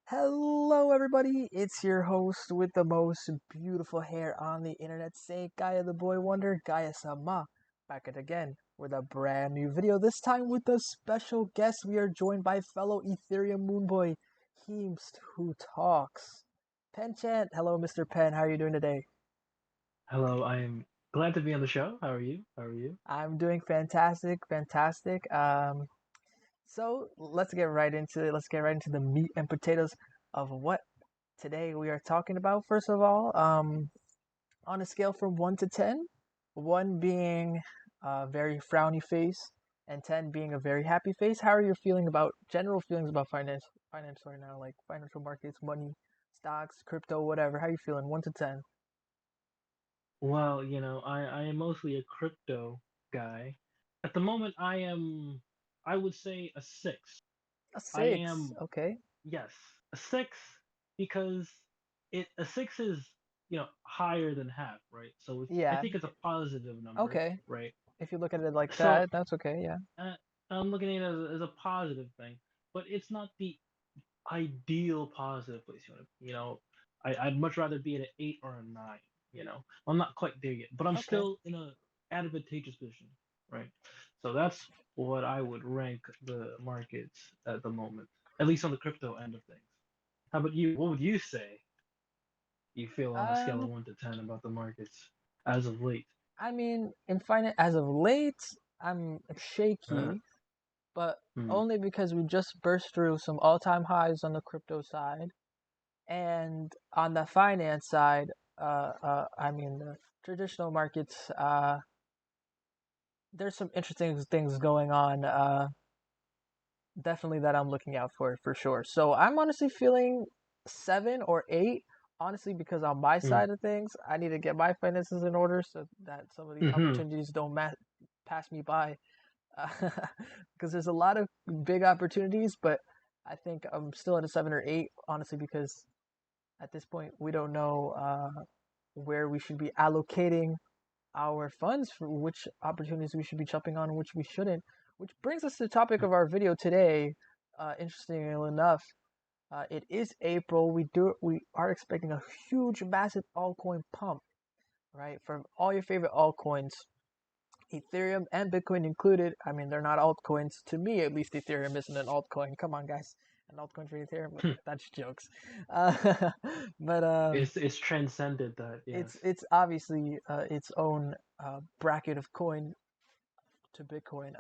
Hello, everybody. It's your host with the most beautiful hair on the internet, say Gaia the Boy Wonder, Gaia Sama, back at again with a brand new video. This time with a special guest. We are joined by fellow Ethereum Moonboy, Heemst, who talks. Penchant. Hello, Mr. Pen. How are you doing today? Hello, I am glad to be on the show. How are you? How are you? I'm doing fantastic, fantastic. So let's get right into it. Let's get right into the meat and potatoes of what today we are talking about. First of all, on a scale from 1 to 10, 1 being a very frowny face and 10 being a very happy face, how are you feeling about general feelings about finance right now, like financial markets, money, stocks, crypto, whatever? How are you feeling? 1 to 10. Well, I am mostly a crypto guy. At the moment, I would say a six. A I 6. am, Okay. yes, a six because a six is, higher than half, right? So I Yeah. think it's a positive number, Okay. right? If you look at it like So that, that's okay. Yeah. uh, I'm looking at it as a positive thing, but it's not the ideal positive place. I'd much rather be at an eight or a nine. I'm not quite there yet, but I'm Okay. still in a advantageous position, right? So that's what I would rank the markets at the moment, at least on the crypto end of things. How about you? What would you say you feel on a scale of Um, 1 to 10 about the markets as of late? I mean, in finance, as of late, I'm Uh, shaky, but hmm, only because we just burst through some all-time highs on the crypto side, and on the finance side, I mean the traditional markets. There's some interesting things going on. Definitely that I'm looking out for sure. So I'm honestly feeling 7 or 8. Honestly, because on my hmm, side of things, I need to get my finances in order so that some of these hmm. opportunities don't pass me by. Because there's a lot of big opportunities, but I think I'm still at a 7 or 8, honestly, because at this point we don't know where we should be allocating our funds for which opportunities we should be jumping on and which we shouldn't. Which brings us to the topic of our video today. Interestingly enough, it is April. We are expecting a huge, massive altcoin pump, right? From all your favorite altcoins, Ethereum and Bitcoin included. I mean, they're not altcoins to me, at least. Ethereum isn't an altcoin. Come on, guys, an altcoin for Ethereum? That's jokes. Uh, but It's transcended that, it's yes. it's obviously its own bracket of coin to Bitcoin,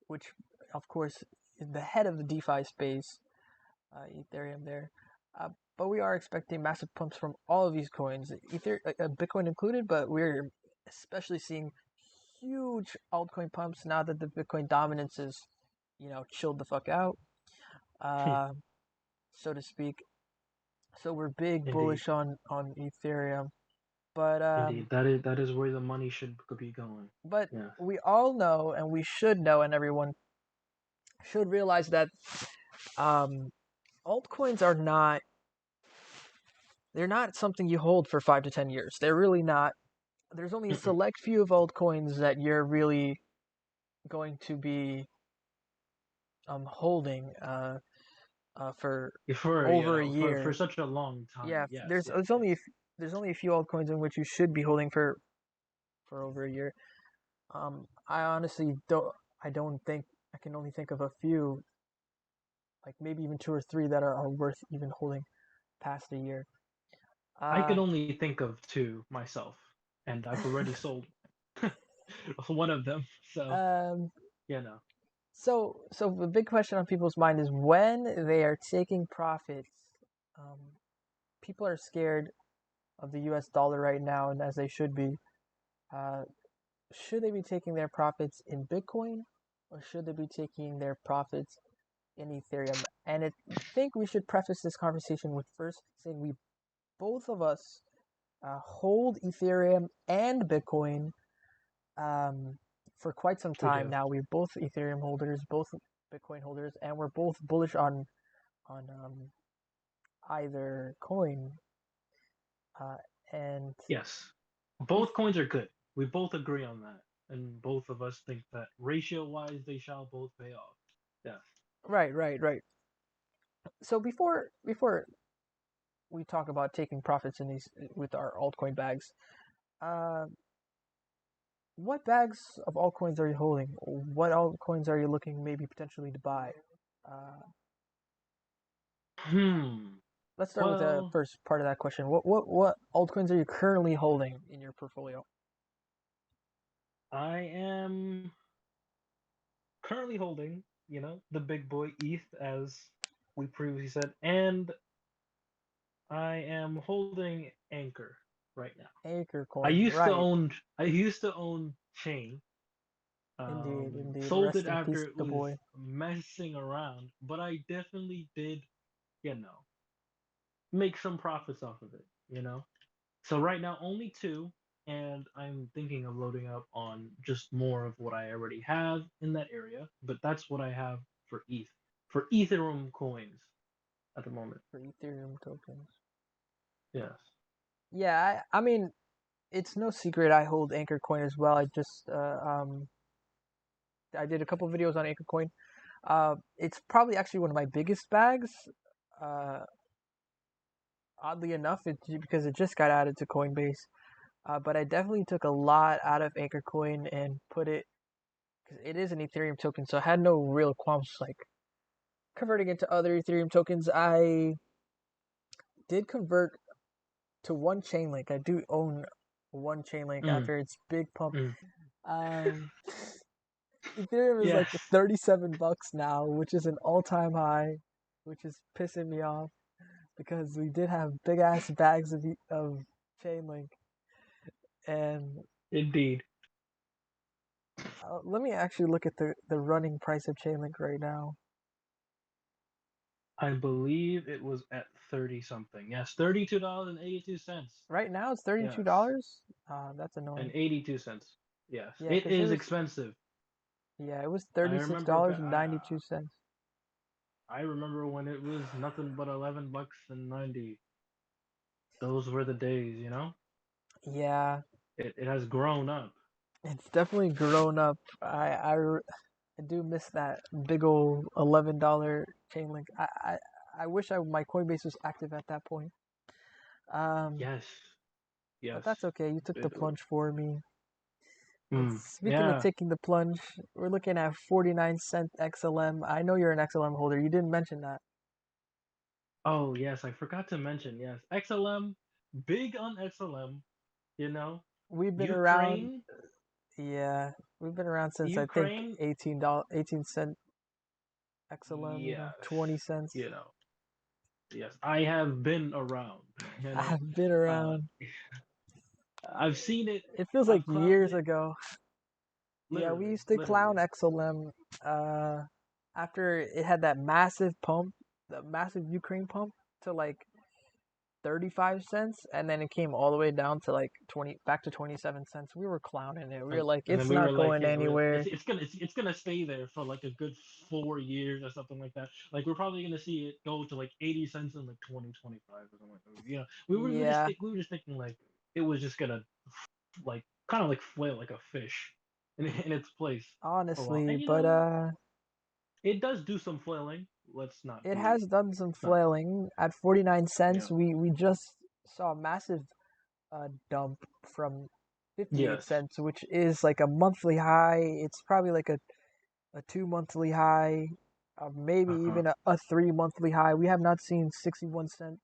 which of course is the head of the DeFi space, Ethereum there. But we are expecting massive pumps from all of these coins, Bitcoin included. But we're especially seeing huge altcoin pumps now that the Bitcoin dominance is, chilled the fuck out, uh, so to speak. So we're big Indeed. bullish on Ethereum, but Indeed, that is where the money should be going. but Yes. we all know, and we should know, and everyone should realize that um, altcoins are not they're not something you hold for 5 to 10 years. They're really not. There's only a Mm-mm. select few of altcoins that you're really going to be holding for For over a for year. such a long Yeah, time. Yes, yes, yes. there's only a few altcoins in which you should be holding for over a year. I honestly don't think I can only think of a few, like maybe even 2 or 3 that are worth even holding past a year. I can Uh, only think of two myself, and I've already sold one of them. So, um, you know. so the big question on people's mind is when they are taking profits. Um, People are scared of the U.S. dollar right now, and as they should be. Uh, should they be taking their profits in Bitcoin, or should they be taking their profits in Ethereum? And I think we should preface this conversation with first saying we both of us hold Ethereum and Bitcoin um, for quite some We time do. now. We're both Ethereum holders, both Bitcoin holders, and we're both bullish on either coin. Uh, and Yes. if Both coins are good. We both agree on that. And both of us think that ratio wise they shall both pay off. Yes. right, right, right. So before we talk about taking profits in these with our altcoin bags, uh, what bags of altcoins are you holding? What altcoins are you looking maybe potentially to buy? Uh, Hmm. let's start with the Well, first part of that question. What altcoins are you currently holding in your portfolio? I am currently holding, the big boy ETH, as we previously said, and I am holding Anchor right now. Anchor I coin, used to right? own I used to own Chain. Indeed, indeed. Sold it Rest in after peace, it the was boy. messing around, but I definitely did, you know, make some profits off of it. So right now only two, and I'm thinking of loading up on just more of what I already have in that area, but that's what I have for for Ethereum coins at the moment. For Ethereum tokens. Yes. Yeah, I mean, it's no secret I hold Anchor coin as well. I did a couple videos on Anchor coin. It's probably actually one of my biggest bags. Uh, oddly enough, because it just got added to Coinbase. But I definitely took a lot out of Anchor coin and put it because it is an Ethereum token, so I had no real qualms like converting into other Ethereum tokens. I did convert to one chain link. I do own one chain link Mm, after its big pump. mm. Um, Ethereum is like Yes, $37 now, which is an all-time high, which is pissing me off because we did have big ass bags of Chainlink. And indeed. let me actually look at the running price of Chainlink right now. I believe it was at 30 something. Yes, $32.82. Right now it's $32. Yes, That's and annoying. 82 cents. Yes, Yeah, it because it is was expensive. yeah, it was I $36 remember and 92 cents. I remember when it was nothing but $11 and 90. Those were the days. Yeah, It has grown up. it's definitely grown up. I do miss that big old $11 Chainlink. I wish my Coinbase was active at that point. Um, Yes, but yes. that's okay. You took the It, plunge for me. And speaking of yeah. taking the plunge, we're looking at 49 cent XLM. I know you're an XLM holder. You didn't mention that. Oh, yes, I forgot to mention. Yes, XLM, big on XLM. You know, We've been around. Ukraine, Yeah, we've been around since I think Ukraine. $18, 18 cent XLM. Yes, 20 cents. you know, yes, I have been around. You know, I've been uh, around. I've seen it. It feels like I've clowned years it. ago. Yeah, we Literally, used to clown literally. XLM uh, after it had that massive pump, the massive Ukraine pump to like 35 cents, and then it came all the way down to like 20, back to 27 cents. We were clowning it. We were like, And then it's we were not like, going yeah, anywhere. it's gonna stay there for like a good 4 years or something like that. Like we're probably gonna see it go to like 80 cents in like 2025 or something like that. Yeah, We were just thinking like it was just gonna like kind of like flail like a fish in its place for a while. honestly, And but it does do some flailing. Let's not it be has done some not flailing. At 49 cents, yeah. we just saw a massive dump from 58 Yes. cents, which is like a monthly high. It's probably like a 2 monthly high, maybe Uh-huh. even a 3 monthly high. We have not seen 61 cent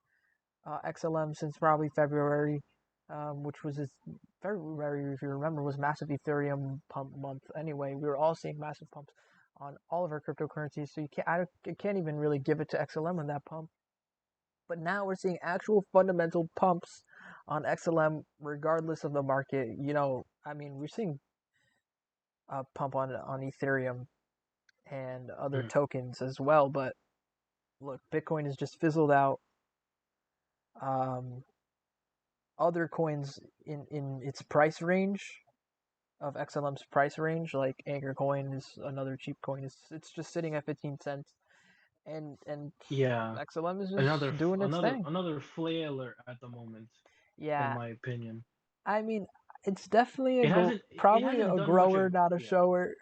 XLM since probably February, which was February, if you remember, was massive Ethereum pump month. Anyway, we were all seeing massive pumps on all of our cryptocurrencies, so I can't even really give it to XLM on that pump. But now we're seeing actual fundamental pumps on XLM, regardless of the market. I mean, we're seeing a pump on Ethereum and other Mm. tokens as well. But look, Bitcoin has just fizzled out. Um, Other coins in its price range of XLM's price range, like Anchor Coin is another cheap coin. It's just sitting at 15 cents, and Yeah. XLM is Another just f- doing its another thing. another flailer at the moment, in Yeah, my opinion. I mean, it's definitely It probably hasn't a done much grower, of not a yeah. shower.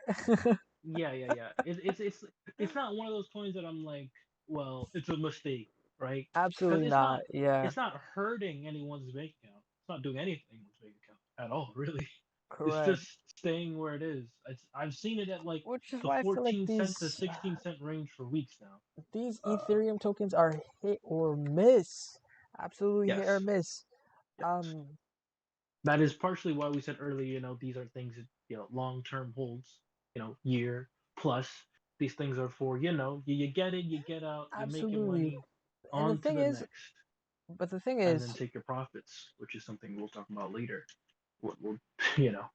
Yeah. It's not one of those coins that I'm like. well, it's a mistake, right? Because Absolutely it's not. not Yeah, it's not hurting anyone's bank account. It's not doing anything to anyone's bank account at all, really. It's correct. just staying where it is. I've seen it at like Which is the why I feel like 14 cent to 16 cent range for weeks now. these Uh, Ethereum tokens are hit or miss. Absolutely hit or yes, miss. yes. Um, That is partially why we said earlier, these are things that, long-term holds, year plus. These things are for, you get it, you get out, you make your absolutely. money, And the on to thing the is, next, but the thing and then is, take your profits, which is something we'll talk about later. We'll you know,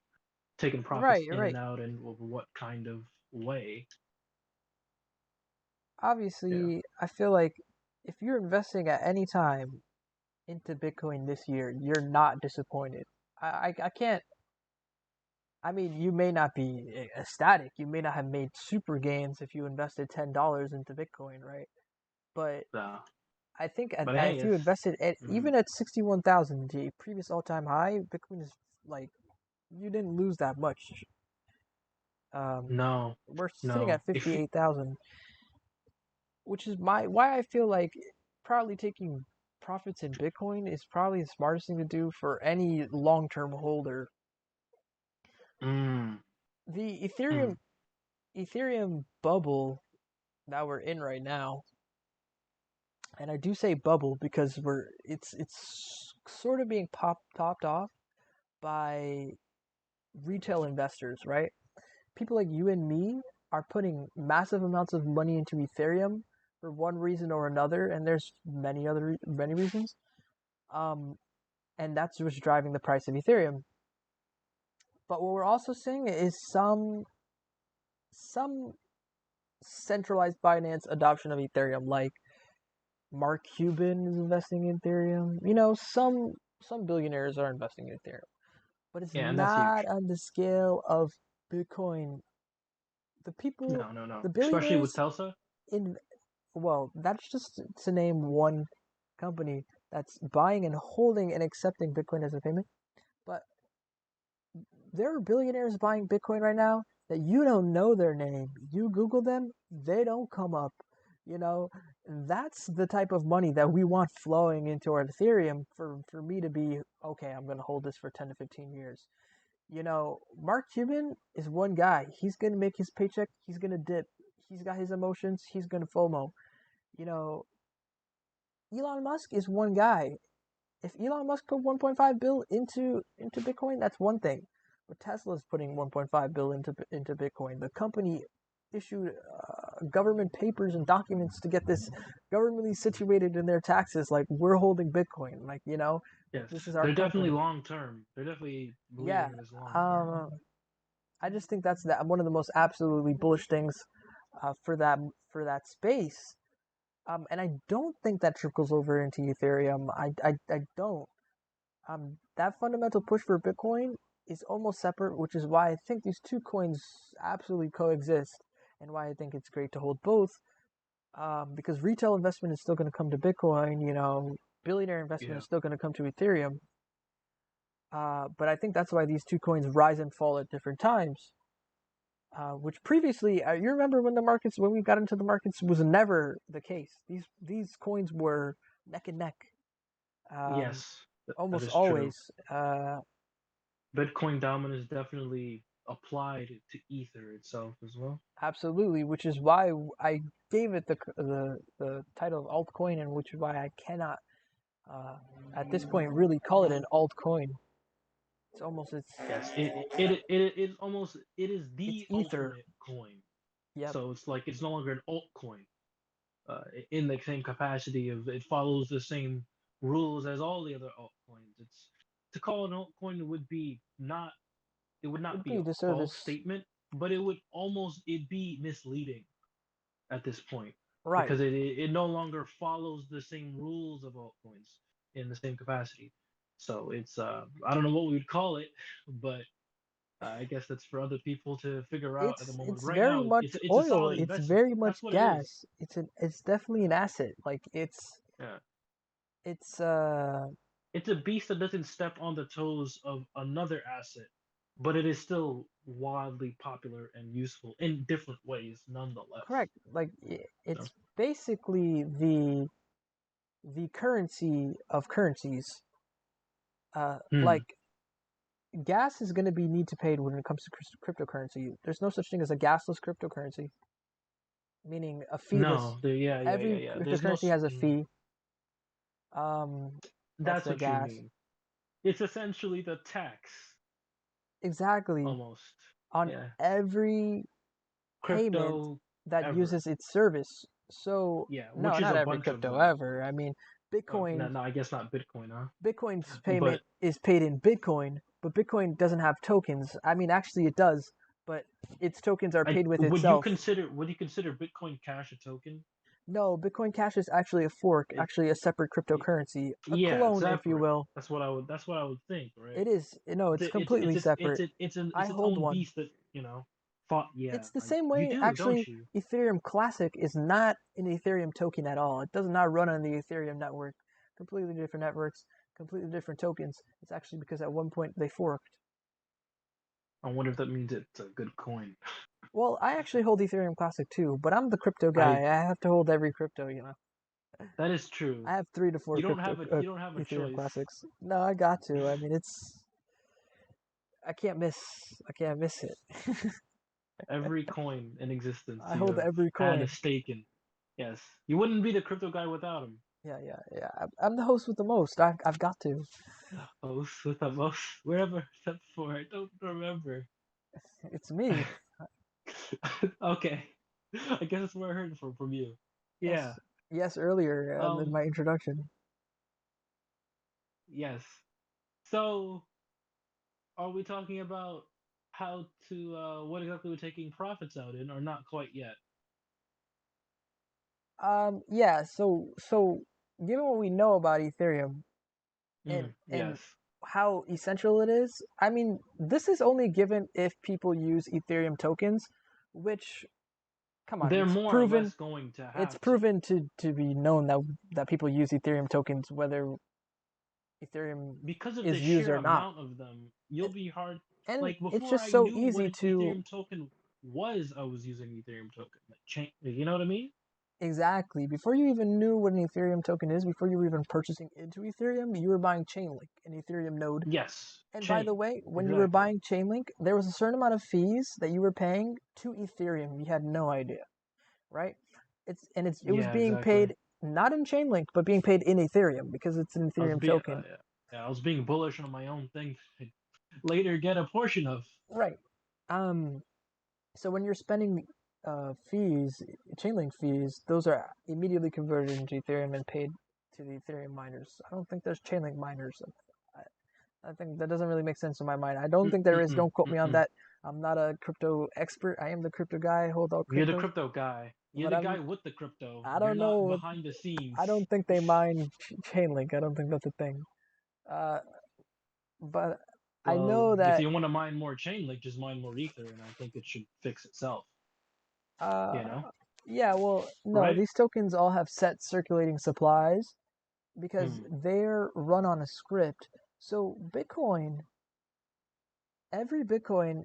taking profits you're in right. and out and what kind of way. Yeah. Obviously, I feel like if you're investing at any time into Bitcoin this year, you're not disappointed. I can't. I mean, you may not be ecstatic. You may not have made super gains if you invested $10 into Bitcoin, right? But Uh, I think but if hey, you it's invested at mm, even at 61,000, the previous all-time high, Bitcoin is like you didn't lose that much. Um, no, we're sitting no. at If 58,000, which is why I feel like probably taking profits in Bitcoin is probably the smartest thing to do for any long-term holder. mm, The mm, Ethereum bubble that we're in right now, and I do say bubble because it's sort of being topped off by retail investors, right? People like you and me are putting massive amounts of money into Ethereum for one reason or another, and there's many reasons. Um, and that's what's driving the price of Ethereum. But what we're also seeing is some centralized finance adoption of Ethereum, like Mark Cuban is investing in Ethereum. Some billionaires are investing in Ethereum, but it's yeah, and that's not huge. on the scale of Bitcoin. The people, No, no, no. the Especially with billionaires Telsa. in well, that's just to name one company that's buying and holding and accepting Bitcoin as a payment. But there are billionaires buying Bitcoin right now that you don't know their name. You Google them, they don't come up. You know, that's the type of money that we want flowing into our Ethereum for me to be okay. I'm going to hold this for 10 to 15 years. Mark Cuban is one guy. He's going to make his paycheck. He's going to dip. He's got his emotions. He's going to FOMO. You know, Elon Musk is one guy. If Elon Musk put 1.5 bill into Bitcoin, that's one thing. But Tesla's putting 1.5 bill into Bitcoin. The company issued government papers and documents to get this governmentally situated in their taxes. Like we're holding Bitcoin. Like Yes, this is our they're definitely company. long term. They're definitely Yeah. believing this long term. Um, I just think that's one of the most absolutely bullish things for that space. And I don't think that trickles over into Ethereum. I don't. That fundamental push for Bitcoin is almost separate, which is why I think these two coins absolutely coexist, and why I think it's great to hold both. Because retail investment is still going to come to Bitcoin, billionaire investment Yeah, is still going to come to Ethereum. But I think that's why these two coins rise and fall at different times. Which previously, you remember when we got into the markets, was never the case. These coins were neck and neck, um, yes, that almost is true. always. Bitcoin dominance definitely applied to Ether itself as well. Absolutely, which is why I gave it the title of altcoin, and which is why I cannot uh, at this point really call it an altcoin. It's Yes, it is almost it is it's the ether. ultimate coin. Yep, So it's like it's no longer an altcoin. In the same capacity of it follows the same rules as all the other altcoins. It's to call it an altcoin would be not it would not would be be a a false disservice. statement, but it'd be misleading at this point Right. because it no longer follows the same rules of altcoins in the same capacity. So it's I don't know what we would call it, but I guess that's for other people to figure out at the moment. It's Right very now, much it's a oil. solid It's investment. very much That's what it is. gas. It's definitely an asset. Like Yeah. it's It's a beast that doesn't step on the toes of another asset, but it is still wildly popular and useful in different ways nonetheless. correct. Like You it's know? basically the currency of currencies. Hmm. Like gas is going to be need to paid when it comes to cryptocurrency. There's no such thing as a gasless cryptocurrency, meaning a feeless. No, there. Yeah, yeah, yeah, Every yeah. There's no. cryptocurrency has a fee. That's That's their what you gas. mean. It's essentially the tax, Exactly. almost. On Yeah. every payment Crypto that ever. uses its service. So Yeah, no, which is not a every bunch of crypto them. ever. I mean, No, Bitcoin no, I guess not Bitcoin, huh? Bitcoin's But payment is paid in Bitcoin, but Bitcoin doesn't have tokens. I mean, actually it does, but its tokens are I paid with would you itself. consider Bitcoin Cash a token? No, Bitcoin Cash is actually a fork, It, actually a separate cryptocurrency, a yeah, clone, if you separate. will. That's what I would think, right? It is no, it's completely separate. I It's its hold own one. beast that fought. Yeah, It's the same you way, do, don't actually. you? Ethereum Classic is not an Ethereum token at all. It does not run on the Ethereum network. Completely different networks, completely different tokens. It's actually because at one point they forked. I wonder if that means it's a good coin. Well, I actually hold Ethereum Classic too, but I'm the crypto guy. I I have to hold every crypto. That is true. I have 3 to 4 crypto You don't have a Ethereum choice. Classics. No, I got to. I mean, I can't miss. I can't miss it. Every coin in existence I you hold have every had a coin. stake in. Yes, you wouldn't be the crypto guy without him. Yeah, yeah, yeah. I'm the host with the most. I've got to. Host with the most. Wherever except for I don't remember. It's me. Okay, I guess that's where I heard it from you. Yeah. Yes, yes. Earlier in Um. my introduction. Yes. So, are we talking about how to what exactly we're taking profits out in, or not quite yet? Yeah. So given what we know about Ethereum and Yes. how essential it is, I mean, this is only given if people use Ethereum tokens, which come on, They're it's more or proven. less going to It's have to. proven to be known that people use Ethereum tokens whether Ethereum Because of the is used sheer or not. amount of them, you'll And, be hard. and Like it's before just I so knew what easy an to Ethereum token was, I was using Ethereum token. Like, you know what I mean? exactly before you even knew what an Ethereum token is, before you were even purchasing into Ethereum, you were buying Chainlink, an Ethereum node. Yes, And by the chain. way, when you were Exactly. buying Chainlink, there was a certain amount of fees that you were paying to Ethereum. You had no idea, right? It was Yeah, being exactly. paid not in Chainlink, but being paid in Ethereum because it's an I was Ethereum being, token. yeah, yeah, I was being bullish on my own thing. I'd later get a portion of. Right. Um, so when you're spending fees, Chainlink fees, those are immediately converted into Ethereum and paid to the Ethereum miners. I don't think there's Chainlink miners. I think that doesn't really make sense in my mind. I don't think there is. Mm-mm, Don't quote me on mm-mm. that. I'm not a crypto expert. I am the crypto guy. I hold all You're the cryptos, crypto guy. You're but the guy with the crypto. I You're don't not know. behind the scenes. I don't think they mine Chainlink. I don't think that's a thing. Uh, but I Well, know if that you want to mine more chain, like just mine more ether, and I think it should fix itself. uh, You know, yeah, well, no, right? these tokens all have set circulating supplies because Hmm. they're run on a script. So every Bitcoin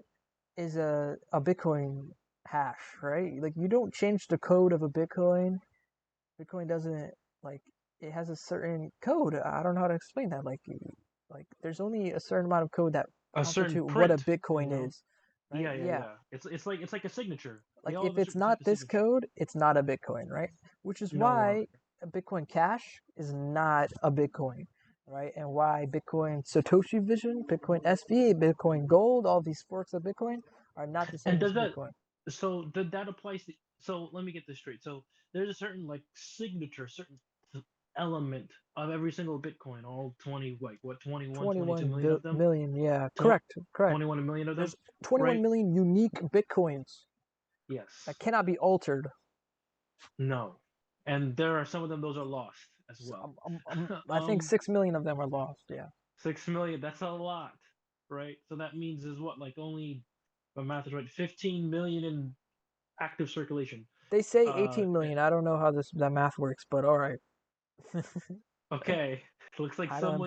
is a Bitcoin hash, right? Like you don't change the code of a Bitcoin. Bitcoin doesn't like it has a certain code. I don't know how to explain that. Like there's only a certain amount of code that A certain constitute what a print, Bitcoin is, right? Yeah, yeah, Yeah. yeah. It's like a signature. They Like all if have a it's certain not type of this signature. code, it's not a Bitcoin, right? Which is No why longer. a Bitcoin Cash is not a Bitcoin, right? And why Bitcoin Satoshi Vision, Bitcoin SV, Bitcoin Gold, all these forks of Bitcoin are not the And same as does that Bitcoin. so that applies to so let me get this straight. So there's a certain like signature, certain element of every single Bitcoin, all 20 like what 21, 22 21 million of them? million, yeah, Tw- correct, correct. 21 million of them, There's 21 right? million unique Bitcoins that Yes. cannot be altered. No. And there are some of them those are lost as So, well. I think um 6 million of them are lost. Yeah. 6 million, that's a lot, right? So that means is what like only if my math is right, 15 million in active circulation. They say Uh, 18 million. I don't know how that math works, but all right. okay, looks like I don't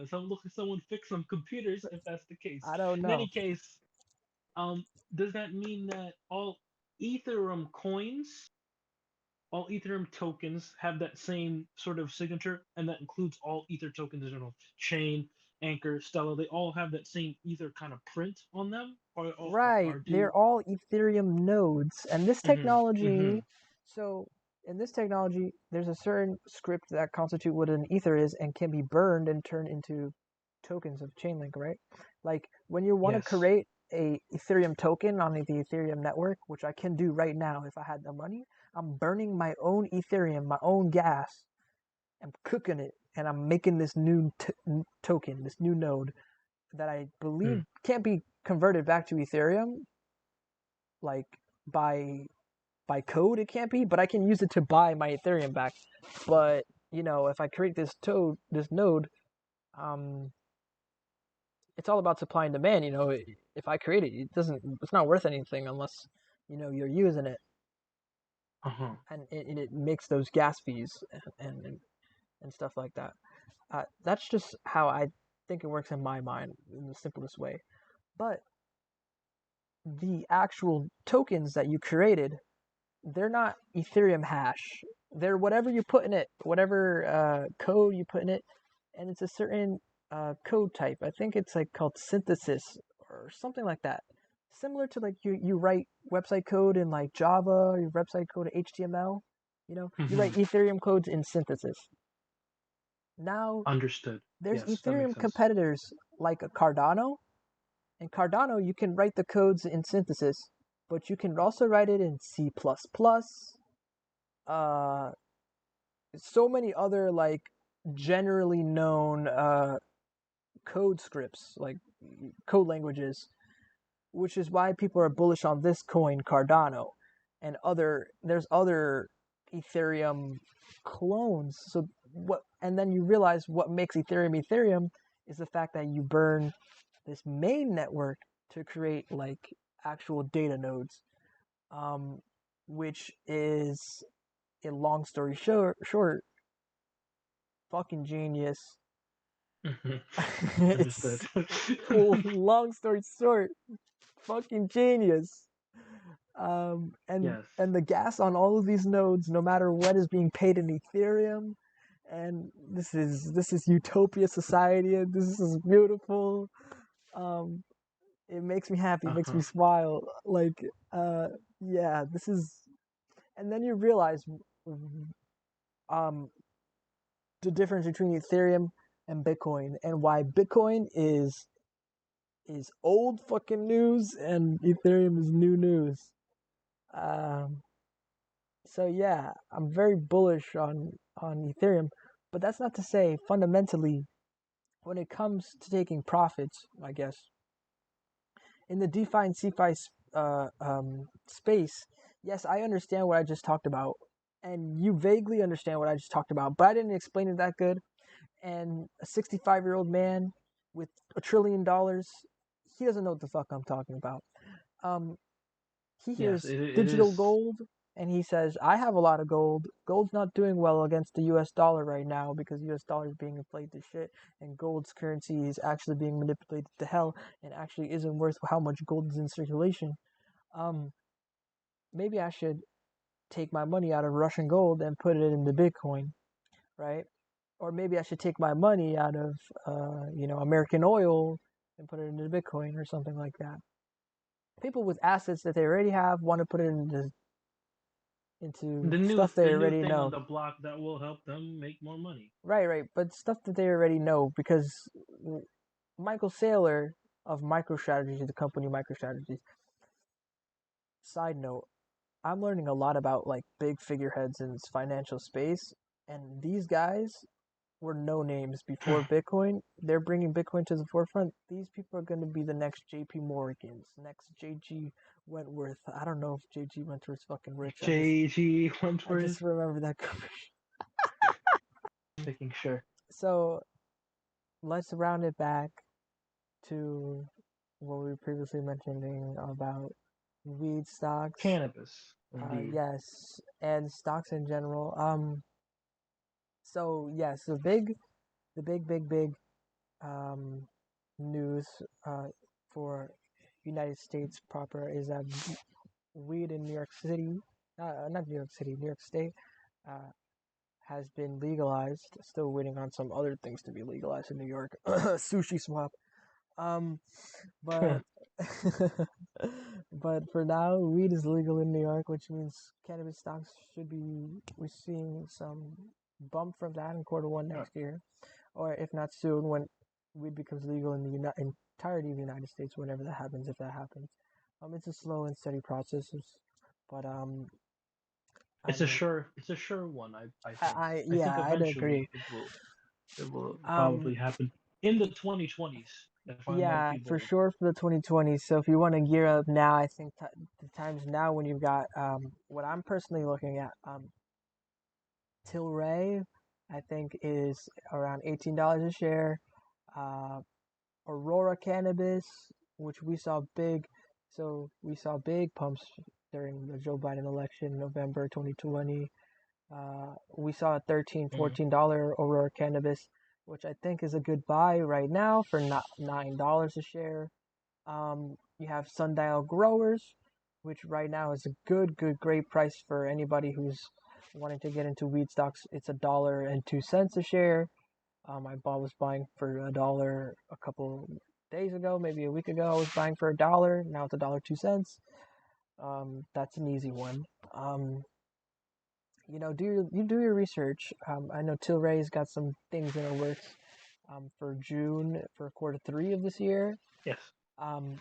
someone fixed some computers if that's the case. I don't In any know. case, um, does that mean that all Ethereum coins all Ethereum tokens have that same sort of signature, and that includes all Ether tokens in general. Chain, Anchor, Stellar, they all have that same Ether kind of print on them, Right, or they're do. all Ethereum nodes. And this Hmm. Hmm. technology, so in this technology, there's a certain script that constitute what an ether is and can be burned and turned into tokens of Chainlink, right? Like when you want to Yes. create a Ethereum token on the Ethereum network, which I can do right now if I had the money, I'm burning my own Ethereum, my own gas. I'm cooking it, and I'm making this new token, this new node that I Hmm. believe can't be converted back to Ethereum, like by by code. It can't be, but I can use it to buy my Ethereum back. But if I create this node, um, it's all about supply and demand. If I create it, it's not worth anything unless you're using it, Uh-huh. and it makes those gas fees and stuff like that. That's just how I think it works in my mind, in the simplest way. But the actual tokens that you created, they're not Ethereum hash. They're whatever you put in it, whatever code you put in it, and it's a certain code type. I think it's like called synthesis or something like that. Similar to like you write website code in like Java, or your website code in HTML. You Hmm. write Ethereum codes in synthesis. Now Understood. there's Yes, that makes Ethereum sense. competitors like a Cardano. In Cardano, you can write the codes in synthesis, but you can also write it in C++, uh, so many other like generally known code scripts, like code languages, which is why people are bullish on this coin Cardano, and there's other Ethereum clones. So what? And then you realize what makes Ethereum is the fact that you burn this main network to create like actual data nodes, um, which is a long story short, fucking genius. Hmm. Understood. It's long story short, fucking genius. And Yes. the gas on all of these nodes, no matter what, is being paid in Ethereum. And this is utopia society. And this is beautiful. Um, it makes me happy. It makes me Uh-huh. smile. Like, yeah, this is. And then you realize, um, the difference between Ethereum and Bitcoin, and why Bitcoin is old fucking news and Ethereum is new news. Um, so yeah, I'm very bullish on Ethereum, but that's not to say fundamentally when it comes to taking profits, I guess in the DeFi and CeFi space, yes, I understand what I just talked about, and you vaguely understand what I just talked about, but I didn't explain it that good. And a 65-year-old man with $1 trillion, he doesn't know what the fuck I'm talking about. Um, he Yes, hears it digital is. gold and he says, I have a lot of gold. Gold's not doing well against the US dollar right now because US dollar is being inflated to shit and gold's currency is actually being manipulated to hell and actually isn't worth how much gold is in circulation. Um, Maybe I should take my money out of Russian gold and put it into Bitcoin, right? Or maybe I should take my money out of, American oil and put it into Bitcoin or something like that. People with assets that they already have want to put it into stuff they The new already thing on know. the block that will help them make more money. Right, right, but stuff that they already know because Michael Saylor of MicroStrategy, the company MicroStrategy. Side note: I'm learning a lot about like big figureheads in financial space, and these guys were no names before Bitcoin. They're bringing Bitcoin to the forefront. These people are going to be the next J.P. Morgans, next J.G. Wentworth. I don't know if J.G. Wentworth's fucking rich. JG I just Wentworth, remember that. making sure. So let's round it back to what we were previously mentioning about weed stocks. Cannabis, indeed. Yes, and stocks in general. So yes, the big um, news for United States proper is that weed in New York City not New York City, New York State, uh, has been legalized. Still waiting on some other things to be legalized in New York. Sushi swap. Um, but but for now, weed is legal in New York, which means cannabis stocks should be we're seeing some bump from that in quarter 1 Huh. next year, or if not soon, when weed becomes legal in the entirety of the United States, whenever that happens, if that happens. It's a slow and steady process, but I mean, It's a sure one. I think. I think yeah, I'd agree. eventually it will Um, probably happen in the 2020s if I might yeah, be for bold. sure for the 2020s. So if you want to gear up now, I think the times now when you've got what I'm personally looking at Tilray, I think is around $18 a share. Uh, Aurora Cannabis, which we saw big pumps during the Joe Biden election in November 2020. We saw a $13, Mm. $14 Aurora Cannabis, which I think is a good buy right now for not $9 a share. You have Sundial Growers, which right now is a great price for anybody who's wanting to get into weed stocks. It's $1.02 a share. I was buying for $1 a couple days ago, maybe a week ago. I was buying for $1. Now it's $1.02. That's an easy one. Um, you do your research. I know Tilray's got some things in the works for June for quarter 3 of this year. Yes. Um,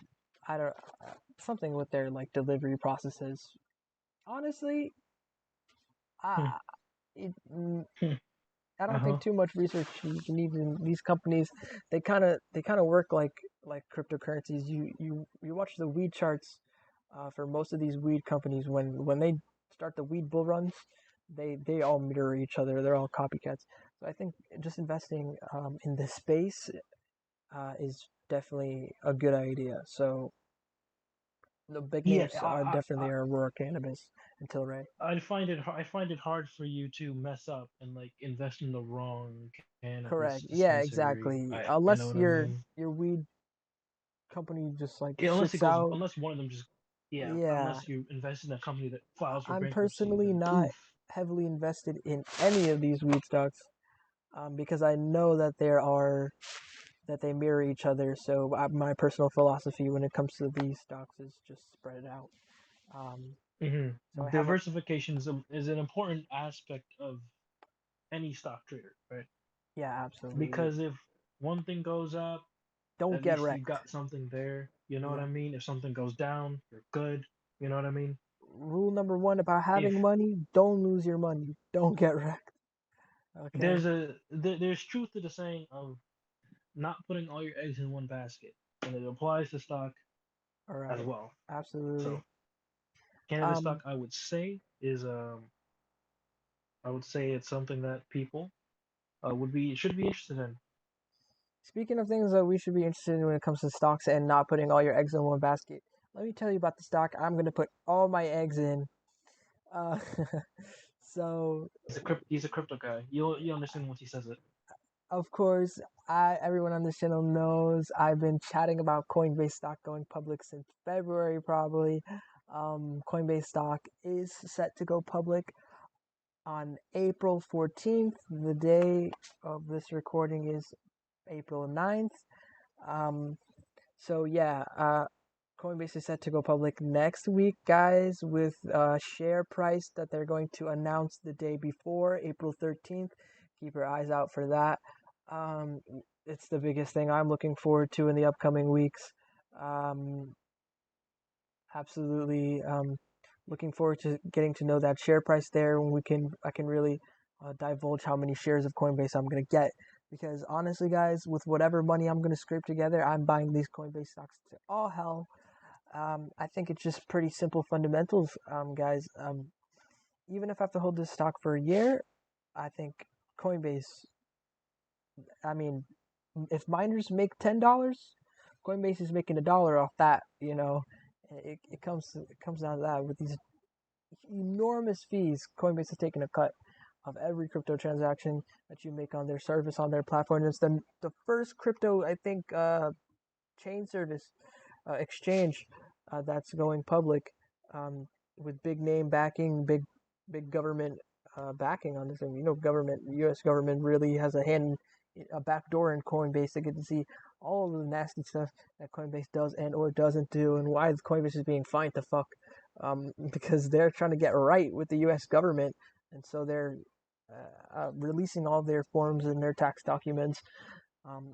I don't something with their like delivery processes. Honestly, Hmm. I it, Hmm. I don't think Uh-huh. too much research you need in these companies. They kind of work like cryptocurrencies. You watch the weed charts for most of these weed companies when they start the weed bull runs, they all mirror each other. They're all copycats. So I think just investing in this space is definitely a good idea. So the big names Yes, are definitely Aurora Cannabis and Tilray. I find it hard for you to mess up and like invest in the wrong cannabis Correct. Yeah, dispensary. exactly. You know Unless what I mean? your weed company just like Yeah, shits out. unless one of them just yeah, Yeah, unless you invest in a company that files for I'm bankruptcy, personally then not oof. heavily invested in any of these weed stocks because I know that they mirror each other. So my personal philosophy when it comes to these stocks is just spread it out. Um, Hmm. so I have a Diversification is an important aspect of any stock trader, right? yeah, absolutely. Because if one thing goes up, Don't at get least you wrecked. got something there. You know what Yeah. I mean? If something goes down, you're good. You know what I mean? Rule number one about If having money: don't lose your money. Don't get wrecked. Okay. there's truth to the saying of not putting all your eggs in one basket, and it applies to stock All as right. well. Absolutely. So cannabis stock, Um, I would say it's something that people would be should be interested in. Speaking of things that we should be interested in when it comes to stocks and not putting all your eggs in one basket, let me tell you about the stock I'm going to put all my eggs in. Uh, so, He's a crypto guy. You understand once he says it. of course, everyone on this channel knows I've been chatting about Coinbase stock going public since February, probably. Coinbase stock is set to go public on April 14th. The day of this recording is April 9th. Um, so yeah, Coinbase is set to go public next week, guys, with a share price that they're going to announce the day before, April 13th. Keep your eyes out for that. Um, it's the biggest thing I'm looking forward to in the upcoming weeks. Um, absolutely looking forward to getting to know that share price there when I can really divulge how many shares of Coinbase I'm gonna get because honestly guys with whatever money I'm gonna scrape together I'm buying these Coinbase stocks to all hell. I think it's just pretty simple fundamentals, guys. Even if I have to hold this stock for a year, I think Coinbase. I mean, if miners make $10, Coinbase is making $1 off that. It comes down to that with these enormous fees. Coinbase is taking a cut of every crypto transaction that you make on their service on their platform. It's the first crypto I think chain service exchange that's going public. Um, with big name backing, big government backing on this thing. Government, U.S. government really has a back door in Coinbase to get to see all of the nasty stuff that Coinbase does and or doesn't do, and why Coinbase is being fined to fuck, because they're trying to get right with the U.S. government, and so they're releasing all their forms and their tax documents,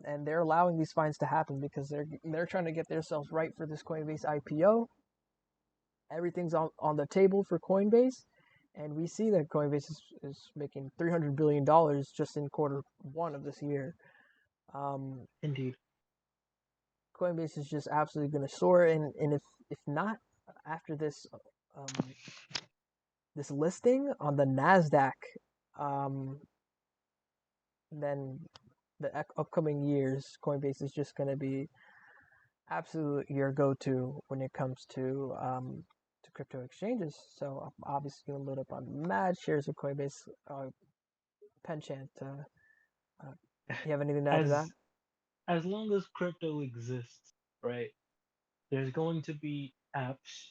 and they're allowing these fines to happen because they're trying to get themselves right for this Coinbase IPO. Everything's on the table for Coinbase, and we see that Coinbase is making $300 billion just in quarter 1 of this year. Um, Indeed. Coinbase is just absolutely going to soar, and if not after this listing on the Nasdaq, um, then the upcoming years, Coinbase is just going to be absolute your go-to when it comes to crypto exchanges. So I'm obviously going to load up on mad shares of Coinbase. Penchant, you have anything to add to that? As as long as crypto exists, right? There's going to be apps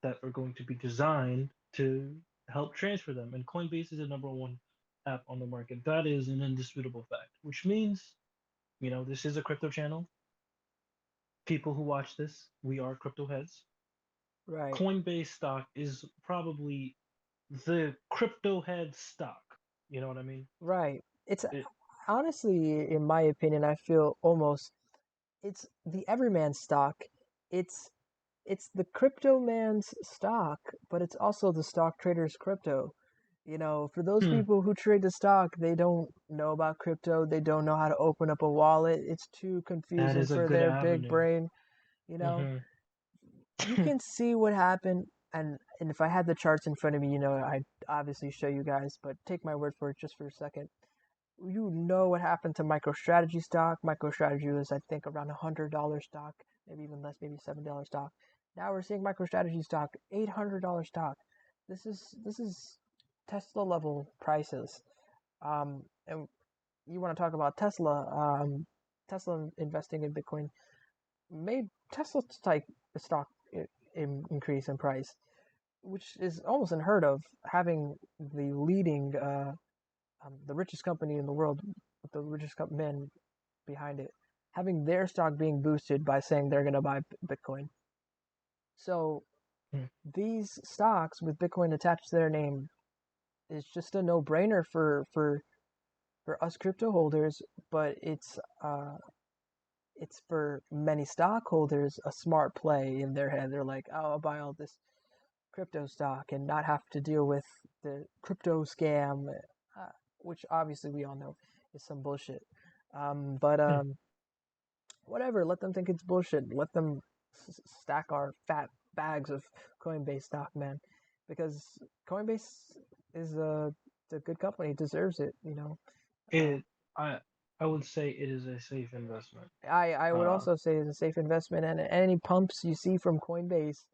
that are going to be designed to help transfer them, and Coinbase is the number one app on the market. That is an indisputable fact, which means, this is a crypto channel. People who watch this, we are crypto heads. Right, Coinbase stock is probably the crypto head stock. You know what I mean? right. It's It, honestly, in my opinion, I feel almost it's the everyman stock. It's it's the crypto man's stock, but it's also the stock trader's crypto. For those hmm, people who trade the stock, they don't know about crypto. They don't know how to open up a wallet. It's too that confusing is a for good their big avenue. brain. You know, Hmm. you can see what happened. And if I had the charts in front of me, I'd obviously show you guys, but take my word for it just for a second. You know what happened to MicroStrategy stock. MicroStrategy was, I think, around $100 stock, maybe even less, maybe $7 stock. Now we're seeing MicroStrategy stock, $800 stock. This is Tesla level prices. And you want to talk about Tesla? Tesla investing in Bitcoin made Tesla's like stock increase in price, which is almost unheard of. Having the leading, the richest company in the world, with the richest men behind it, having their stock being boosted by saying they're going to buy Bitcoin. So these stocks with Bitcoin attached to their name is just a no-brainer for us crypto holders, but it's for many stockholders a smart play in their head. They're like, oh, I'll buy all this crypto stock and not have to deal with the crypto scam, which obviously we all know is some bullshit. But whatever, let them think it's bullshit. Let them stack our fat bags of Coinbase stock, man, because Coinbase is a good company, it deserves it. Uh, It, I, I would say it is a safe investment. I would Uh, also say it's a safe investment, and any pumps you see from Coinbase,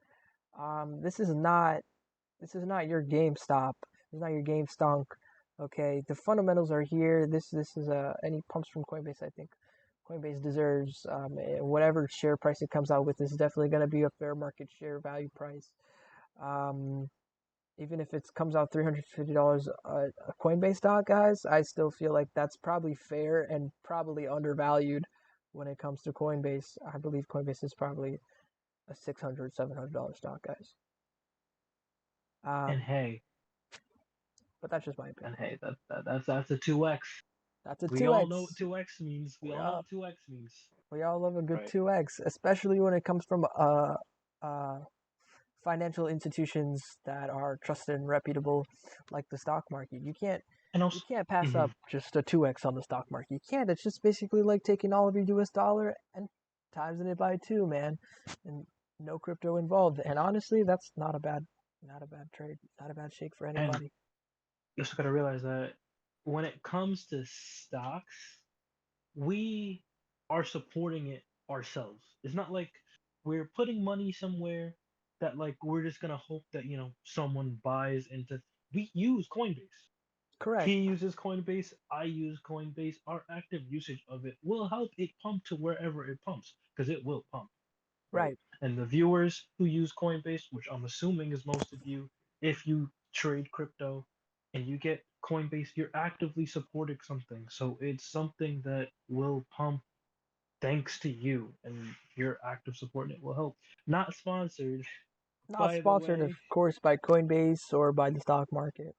this is not your GameStop. It's not your GameStonk. Okay, the fundamentals are here. This is any pumps from Coinbase. I think Coinbase deserves whatever share price it comes out with. Is definitely going to be a fair market share value price. Um, Even if it comes out $350 a Coinbase stock, guys, I still feel like that's probably fair and probably undervalued when it comes to Coinbase. I believe Coinbase is probably a $600, $700 stock, guys. and Um, hey, but that's just my opinion. that's a 2x. That's a We all know what 2x. 2x means. We We all know all what 2x means, we all love a good right? 2x, especially when it comes from uh financial institutions that are trusted and reputable, like the stock market. And You also, can't pass hmm up just a 2x on the stock market. You can't. It's just basically like taking all of your US dollar and timesing it by 2, man. And no crypto involved. And honestly, that's not a bad trade. Not a bad shake for and anybody. you also got to realize that when it comes to stocks, we are supporting it ourselves. It's not like we're putting money somewhere that like we're just gonna hope that someone buys into. We use Coinbase. Correct. He uses Coinbase. I use Coinbase. Our active usage of it will help it pump to wherever it pumps because it will pump, right? Right. And the viewers who use Coinbase, which I'm assuming is most of you, if you trade crypto and you get Coinbase, you're actively supporting something. So it's something that will pump thanks to you, and your active support it will help. Not sponsored, Not by the sponsored, of way, course, by Coinbase or by the stock market.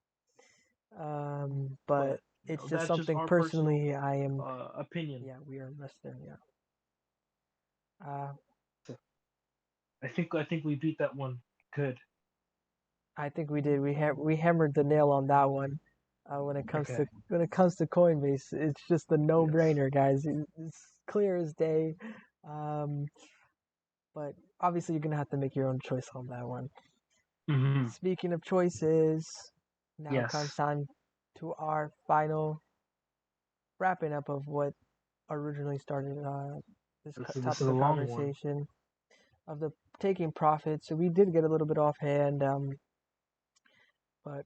But but it's just that's just something our personal personally I am. opinion. Yeah, we are invested in. Yeah. Uh, So I think we beat that one good. I think we did. We hammered the nail on that one. Okay. When it comes to Coinbase, it's just a no Yes. brainer, guys. It's clear as day. Um, but obviously, you're gonna have to make your own choice on that one. Hmm. Speaking of choices, now comes Yes. time to our final wrapping up of what originally started This topic is a of long one. conversation of the taking profits. So we did get a little bit offhand, but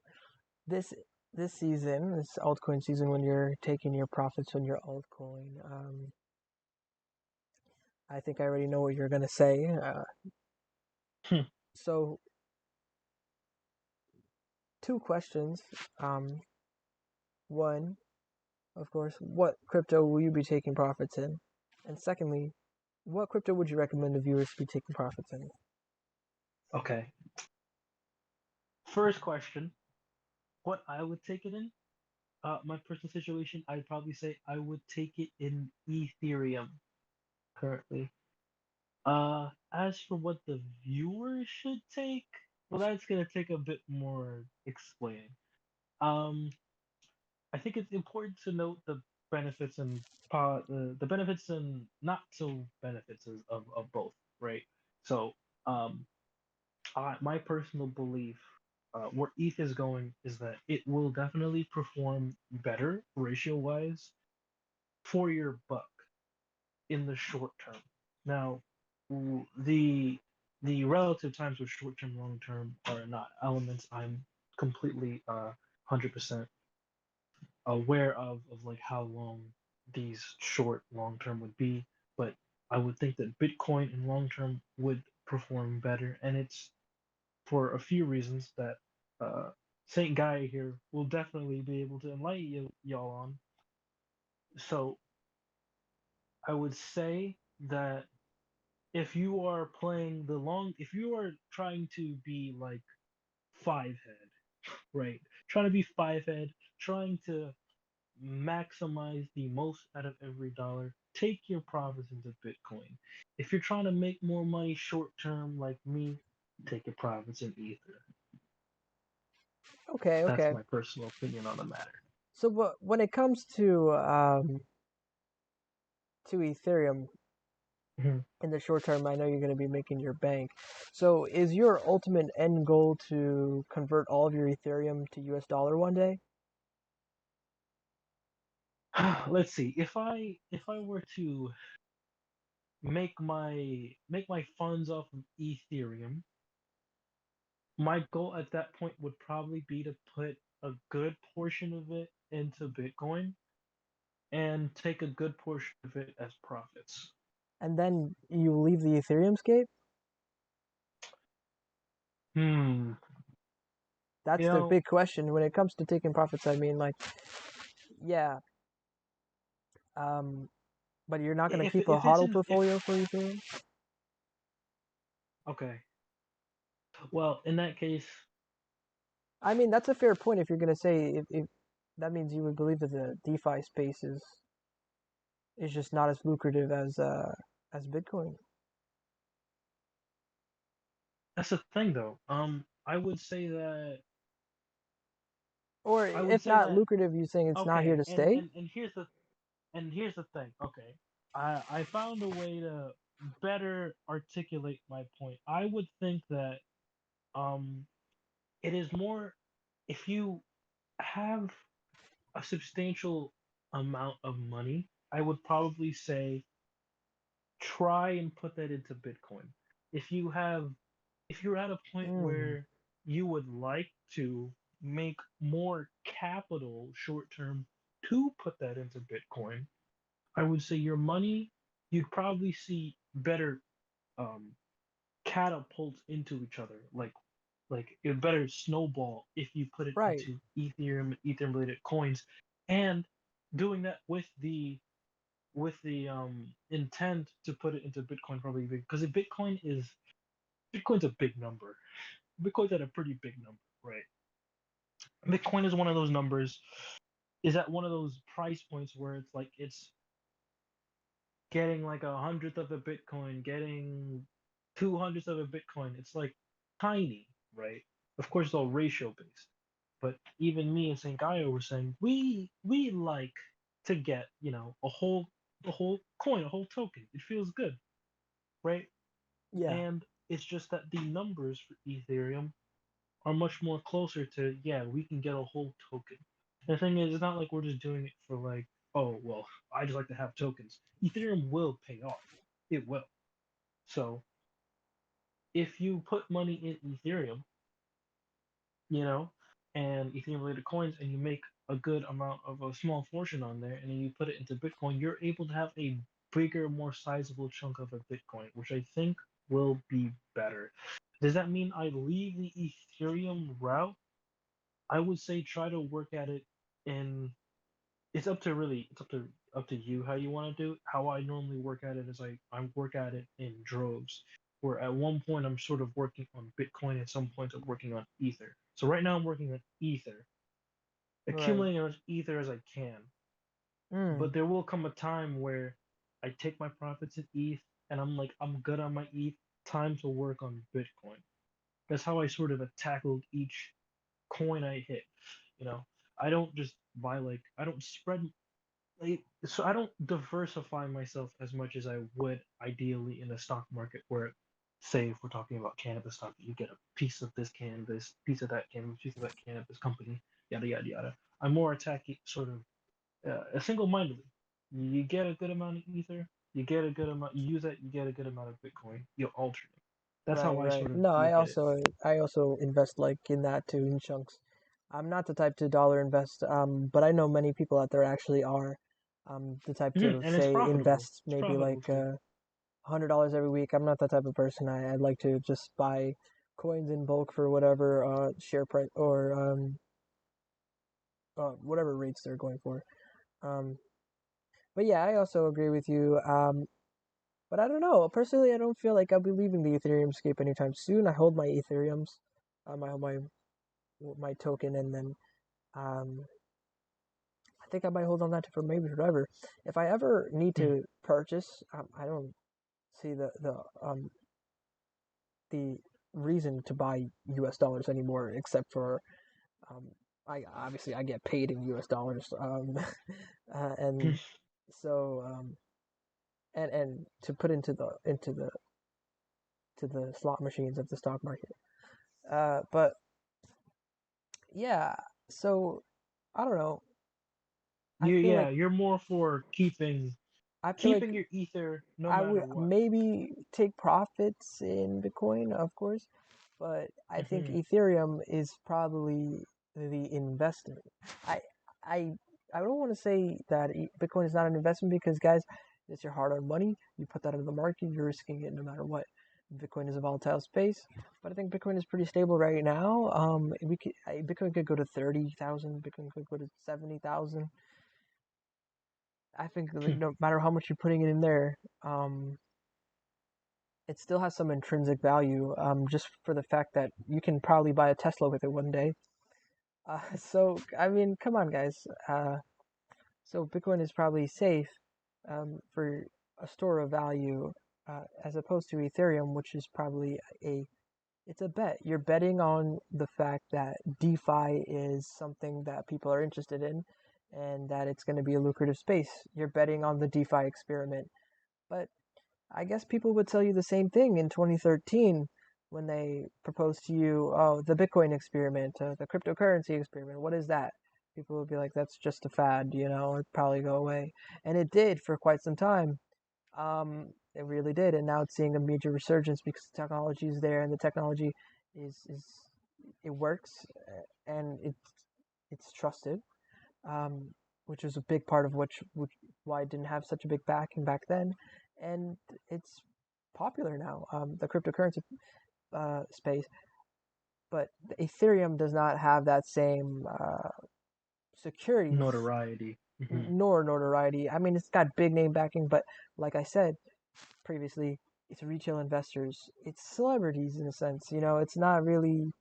this this season, this altcoin season, when you're taking your profits on your altcoin, I think I already know what you're gonna say. So two questions. One, of course, what crypto will you be taking profits in? And secondly, what crypto would you recommend the viewers be taking profits in? Okay. First question. What I would take it in? My personal situation, I'd probably say I would take it in Ethereum currently. As for what the viewers should take, well, that's gonna take a bit more explaining. Um, I think it's important to note the benefits and the benefits and not so benefits of both, right? So, um, my personal belief, where ETH is going, is that it will definitely perform better ratio wise for your buck in the short term. Now, the relative times of short term, long term are not elements I'm completely 100% aware of like how long these short long term would be, but I would think that Bitcoin in long term would perform better, and it's for a few reasons that uh, Saint Guy here will definitely be able to enlighten y'all on. So I would say that if you are trying to be like five head, right? Trying to be five head, trying to maximize the most out of every dollar, take your profits into Bitcoin. If you're trying to make more money short term like me, take your profits in Ether. Okay, That's okay. my personal opinion on the matter. So when it comes to Ethereum Mhm. in the short term, I know you're going to be making your bank. So is your ultimate end goal to convert all of your Ethereum to US dollar one day? Let's see. If I were to make my funds off of Ethereum, my goal at that point would probably be to put a good portion of it into Bitcoin and take a good portion of it as profits. And then you leave the Ethereum scape? Hmm. You That's the know, big question when it comes to taking profits. I mean, like, yeah, um, but you're not going to if keep a if it's hodl in if portfolio for Ethereum? okay. Well, in that case, I mean, that's a fair point if you're going to say if that means you would believe that the DeFi space is just not as lucrative as Bitcoin. that's the thing though. I would say that Or I would if say not that lucrative, you saying it's not here okay, to and stay? and and here's the thing. Okay, I found a way to better articulate my point. I would think that um it is more if you have a substantial amount of money, I would probably say try and put that into Bitcoin. If you have, if you're at a point Mm. where you would like to make more capital short term to put that into Bitcoin, I would say your money, you'd probably see better, um, catapults into each other. Like it better snowball if you put it Right. into Ethereum related coins, and doing that with the intent to put it into Bitcoin probably because Bitcoin's a big number. Bitcoin's at a pretty big number, right? Bitcoin is one of those numbers, is at one of those price points where it's like it's getting like a hundredth of a Bitcoin, getting 200ths of a Bitcoin. It's like tiny, right? Of course, it's all ratio based. But even me and St. Gaio were saying we like to get a whole coin, a whole token. It feels good, right? Yeah. And it's just that the numbers for Ethereum are much more closer to, yeah, we can get a whole token. And the thing is, it's not like we're just doing it for like, oh well, I just like to have tokens. Ethereum will pay off. It will. So if you put money in Ethereum, you know, and Ethereum related coins, and you make a good amount of a small fortune on there, and then you put it into Bitcoin, you're able to have a bigger, more sizable chunk of a Bitcoin, which I think will be better. Does that mean I leave the Ethereum route? I would say try to work at it in. It's up to you how you want to do it. How I normally work at it is I work at it in droves. Where at one point I'm sort of working on Bitcoin, at some points I'm working on Ether. So right now I'm working on Ether, Right. accumulating as much Ether as I can. Mm. But there will come a time where I take my profits in ETH and I'm like, I'm good on my ETH. Time to work on Bitcoin. That's how I sort of tackled each coin I hit. You know, I don't just buy I don't spread so I don't diversify myself as much as I would ideally in the stock market, where, say, if we're talking about cannabis stock, you get a piece of this cannabis, piece of that cannabis, piece of that cannabis company, yada yada yada. I'm more attacking sort of single-mindedly. You get a good amount of Ether, you get a good amount, you use that, you get a good amount of Bitcoin. You alternate. That's how Right, I right. sort of No, I look at it. also I also invest like in that too in chunks. I'm not the type to dollar invest, but I know many people out there actually are. The type to And it's say profitable. invest It's maybe profitable like too. $100 every week. I'm not that type of person. I'd like to just buy coins in bulk for whatever share price or whatever rates they're going for. Um, but yeah, I also agree with you. But I don't know. Personally, I don't feel like I'll be leaving the Ethereum scape anytime soon. I hold my Ethereums, I hold my token, and then um, I think I might hold on that for maybe forever. If I ever need Mm. to purchase, I don't see the reason to buy U.S. dollars anymore, except for um, I get paid in U.S. dollars, and so and to put into the slot machines of the stock market. But yeah, so I don't know. I feel Yeah, like you're more for keeping I feel like keeping your Ether no I would matter what. maybe take profits in Bitcoin, of course, but I think Hmm. Ethereum is probably the investment. I I I don't want to say that Bitcoin is not an investment because guys, it's your hard-earned money. You put that into the market, you're risking it no matter what. Bitcoin is a volatile space, but I think Bitcoin is pretty stable right now. Bitcoin could go to 30,000. Bitcoin could go to 70,000. I think like, no matter how much you're putting it in there, it still has some intrinsic value, just for the fact that you can probably buy a Tesla with it one day. So I mean, come on, guys. So Bitcoin is probably safe, for a store of value, as opposed to Ethereum, which is probably it's a bet. You're betting on the fact that DeFi is something that people are interested in, and that it's going to be a lucrative space. You're betting on the DeFi experiment, but I guess people would tell you the same thing in 2013 when they proposed to you, oh, the Bitcoin experiment, the cryptocurrency experiment. What is that? People would be like, that's just a fad, it'd probably go away. And it did for quite some time. It really did. And now it's seeing a major resurgence because the technology is there and the technology is it works, and it's trusted, um, which was a big part of which why it didn't have such a big backing back then. And it's popular now, the cryptocurrency space. But Ethereum does not have that same security Notoriety. nor notoriety. I mean, it's got big name backing, but like I said previously, it's retail investors, it's celebrities in a sense. You know, it's not really,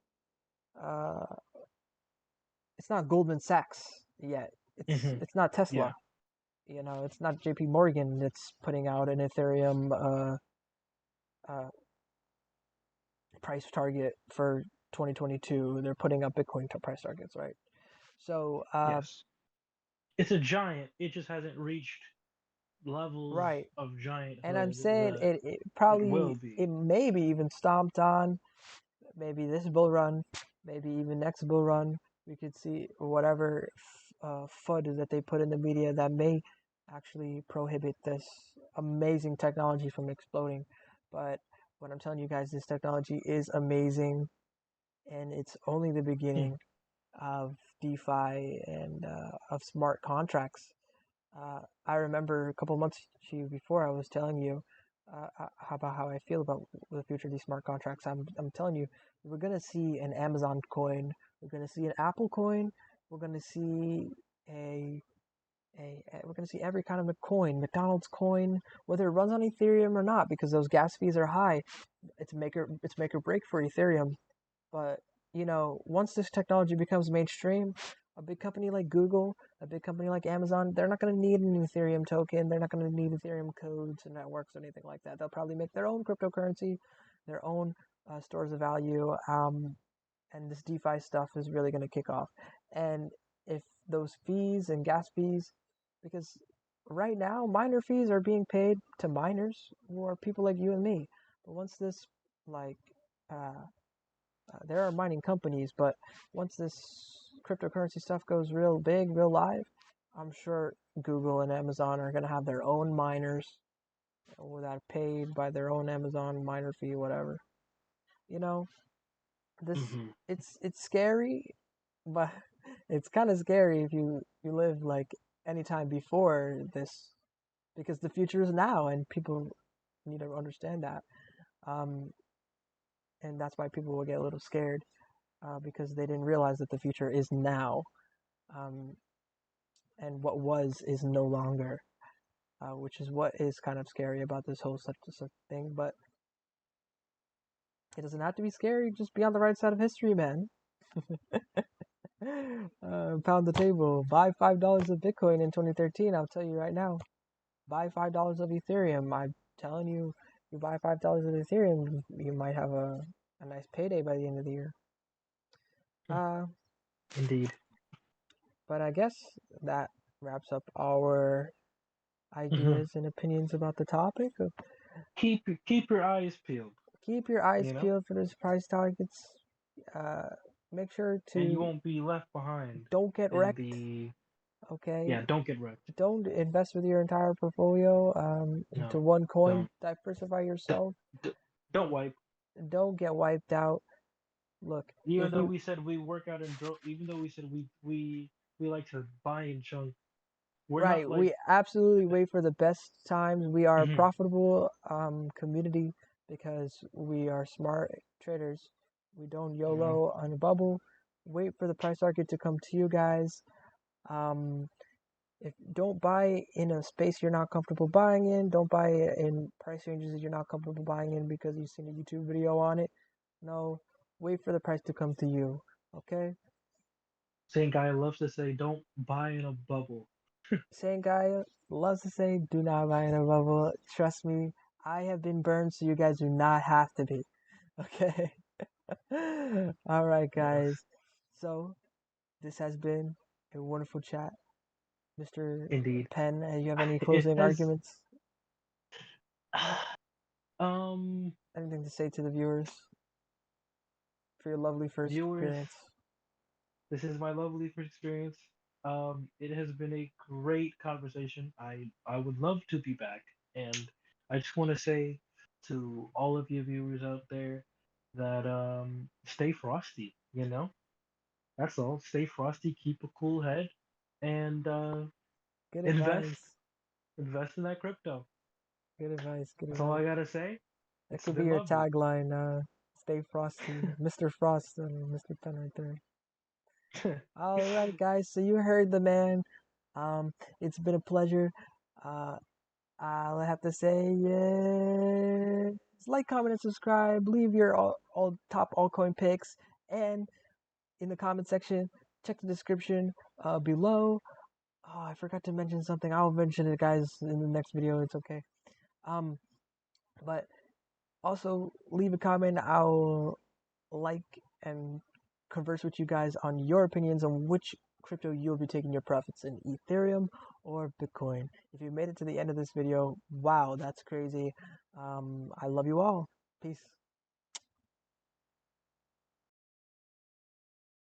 uh, it's not Goldman Sachs yet. Hmm. It's not Tesla. Yeah. You know, it's not J.P. Morgan that's putting out an Ethereum uh, price target for 2022. They're putting up Bitcoin price targets, right? So, Yes. It's a giant. It just hasn't reached levels right. of And I'm gianthood saying that it it will probably, be. it maybe even stomped on, maybe this bull run, maybe even next bull run. We could see whatever FUD that they put in the media that may actually prohibit this amazing technology from exploding. But what I'm telling you guys, this technology is amazing, and it's only the Hmm. beginning of DeFi and of smart contracts. I remember a couple months before I was telling you about how I feel about the future of these smart contracts. I'm telling you, we're gonna see an Amazon coin, we're gonna see an Apple coin, we're gonna see a we're gonna see every kind of a coin, McDonald's coin, whether it runs on Ethereum or not, because those gas fees are high. It's make or break for Ethereum. But you know, once this technology becomes mainstream, a big company like Google, a big company like Amazon, they're not going to need an Ethereum token. They're not going to need Ethereum codes and networks or anything like that. They'll probably make their own cryptocurrency, their own stores of value, and this DeFi stuff is really going to kick off. And if those fees and gas fees, because right now miner fees are being paid to miners who are people like you and me. But once this like there are mining companies, but once this cryptocurrency stuff goes real big, real live, I'm sure Google and Amazon are going to have their own miners that are paid by their own Amazon miner fee, whatever. You know, this Hmm. it's scary, but it's kind of scary if you live like any time before this, because the future is now, and people need to understand that. Um, and that's why people will get a little scared because they didn't realize that the future is now. Um, and what was is no longer, which is what is kind of scary about this whole such thing. But it doesn't have to be scary. Just be on the right side of history, man. Pound the table. Buy $5 of Bitcoin in 2013. I'll tell you right now. Buy $5 of Ethereum. I'm telling you, you buy $5 of Ethereum, you might have a nice payday by the end of the year. Uh, Indeed. but I guess that wraps up our Hmm. ideas and opinions about the topic. Keep your eyes peeled. Keep your eyes You know, peeled for those price targets. Uh, Make sure and you to won't be left behind don't get in wrecked. the. Okay, Yeah, don't get wrecked. don't invest with your entire portfolio into No, one coin. don't. Diversify D- yourself. don't wipe. Don't get wiped out. Look, Even if though you we said we work out and even though we said we like to buy in chunk, we're right, not like. we absolutely wait for the best times. We are a Hmm. profitable community because we are smart traders. We don't You know, YOLO on a bubble. Wait for the price target to come to you guys. Um, if don't buy in a space you're not comfortable buying in, don't buy in price ranges that you're not comfortable buying in because you've seen a YouTube video on it. No, wait for the price to come to you. Okay? same guy loves to say, "Don't buy in a bubble." Same guy loves to say, do not buy in a bubble. Trust me, I have been burned, so you guys do not have to be. Okay? All right, Yeah, guys. So, this has been a wonderful chat. Mr. indeed. Penn, you have any It closing has. arguments? Um, Anything to say to the viewers for your lovely first viewers, appearance? this is my lovely first experience. It has been a great conversation. I would love to be back, and I just want to say to all of you viewers out there that stay frosty. You know, that's all. Stay frosty, keep a cool head, and Good invest advice. invest in that crypto. Good advice. Good That's all advice. I gotta say. That It's could be been your lovely. tagline. Stay frosty, Mr. Frost and Mr. Pen right there. All right, guys. So you heard the man. Um, it's been a pleasure. Uh, all I have to say is like, comment, and subscribe. Leave your all top altcoin picks, and in the comment section, check the description below. Oh, I forgot to mention something. I'll mention it, guys, in the next video. It's okay. Um, but also leave a comment. I'll like and converse with you guys on your opinions on which crypto you'll be taking your profits in, Ethereum or Bitcoin. If you made it to the end of this video, wow, that's crazy. I love you all. Peace.